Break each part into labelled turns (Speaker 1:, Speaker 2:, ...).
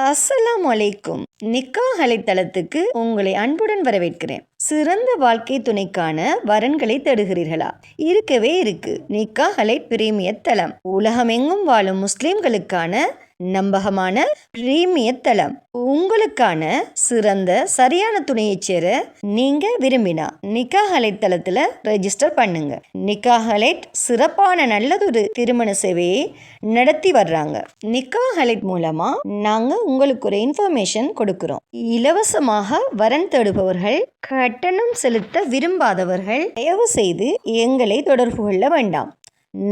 Speaker 1: அஸ்ஸலாமு அலைக்கும். நிக்காஹ் அலைத்தளத்துக்கு உங்களை அன்புடன் வரவேற்கிறேன். சிறந்த வாழ்க்கை துணைக்கான வரன்களை தேடுகிறீர்களா? இருக்கவே இருக்கு நிக்காஹ் அலை பிரீமியர் தளம். உலகமெங்கும் வாழும் முஸ்லிம்களுக்கான நம்பகமான பிரீமியர் தளம். உங்களுக்கான சிறந்த சரியான துணையை சேர நீங்க விரும்பினா நிக்காஹ் அலைட் தளத்துல ரெஜிஸ்டர் பண்ணுங்க. நிக்காஹ் அலைட் சிறப்பான நல்லதொரு திருமண சேவையை நடத்தி வர்றாங்க. நிக்காஹ் அலைட் மூலமா நாங்க உங்களுக்கு ஒரு இன்ஃபர்மேஷன் கொடுக்கிறோம். இலவசமாக வரன் தேடுபவர்கள், கட்டணம் செலுத்த விரும்பாதவர்கள் தயவு செய்து எங்களை தொடர்பு கொள்ள வேண்டாம்.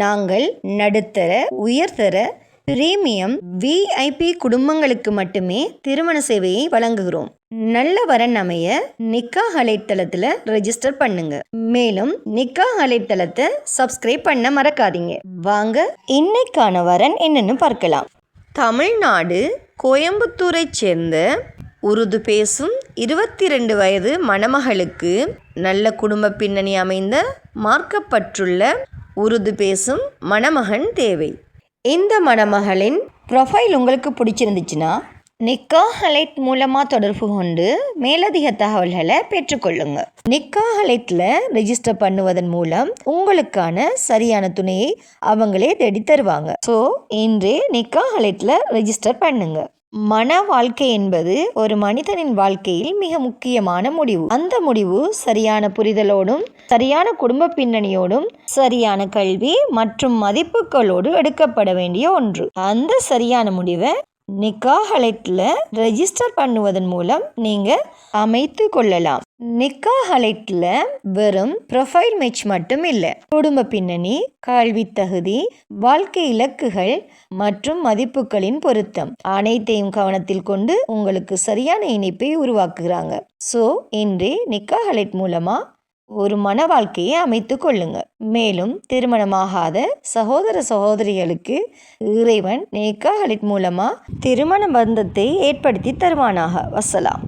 Speaker 1: நாங்கள் நடுத்தர, உயர்தர, பிரீமியம், விஐபி குடும்பங்களுக்கு மட்டுமே திருமண சேவையை வழங்குகிறோம். நல்ல வரன் அமைய நிக்காஹ் அலைட் தளத்துல ரெஜிஸ்டர் பண்ணுங்க. மேலும் நிக்காஹ் அலைட் தளத்தை சப்ஸ்கிரைப் பண்ண மறக்காதீங்க. வாங்க இன்னைக்கான வரன் என்னன்னு பார்க்கலாம். தமிழ்நாடு கோயம்புத்தூரை சேர்ந்த உருது பேசும் 22 வயது மணமகளுக்கு நல்ல குடும்ப பின்னணி அமைந்த மார்க்கப்பற்றுள்ள உருது பேசும் மணமகன் தேவை. இந்த மணமகளின் ப்ரொஃபைல் உங்களுக்கு பிடிச்சிருந்துச்சுன்னா நிக்காஹ் அலைட் மூலமாக தொடர்பு கொண்டு மேலதிக தகவல்களை பெற்றுக்கொள்ளுங்க. நிக்காஹ் அலைட்டில் ரெஜிஸ்டர் பண்ணுவதன் மூலம் உங்களுக்கான சரியான துணையை அவங்களே தேடி தருவாங்க. ஸோ இன்றே நிக்காஹ் அலைட்டில் ரெஜிஸ்டர் பண்ணுங்க. மன வாழ்க்கை என்பது ஒரு மனிதனின் வாழ்க்கையில் மிக முக்கியமான முடிவு. அந்த முடிவு சரியான புரிதலோடும், சரியான குடும்ப பின்னணியோடும், சரியான கல்வி மற்றும் மதிப்புகளோடு எடுக்கப்பட வேண்டிய ஒன்று. அந்த சரியான முடிவை நிக்காஹ் அலைட்ல ரெஜிஸ்டர் பண்ணுவதன் மூலம் நீங்க அமைத்து கொள்ளலாம். நிக்காஹ் அலைட்ல வெறும் ப்ரொஃபைல் மேட்ச் மட்டும் இல்லை, குடும்ப பின்னணி, கல்வி தகுதி, வாழ்க்கை இலக்குகள் மற்றும் மதிப்புகளின் பொருத்தம் அனைத்தையும் கவனத்தில் கொண்டு உங்களுக்கு சரியான இணைப்பை உருவாக்குகிறாங்க. ஸோ இன்றே நிக்காஹ் அலைட் மூலமா ஒரு மன வாழ்க்கையை அமைத்து கொள்ளுங்க. மேலும் திருமணமாகாத சகோதர சகோதரிகளுக்கு இறைவன் நிக்காஹ் அலைட் மூலமா திருமண பந்தத்தை ஏற்படுத்தி தருவானாக. வஸ்ஸலாம்.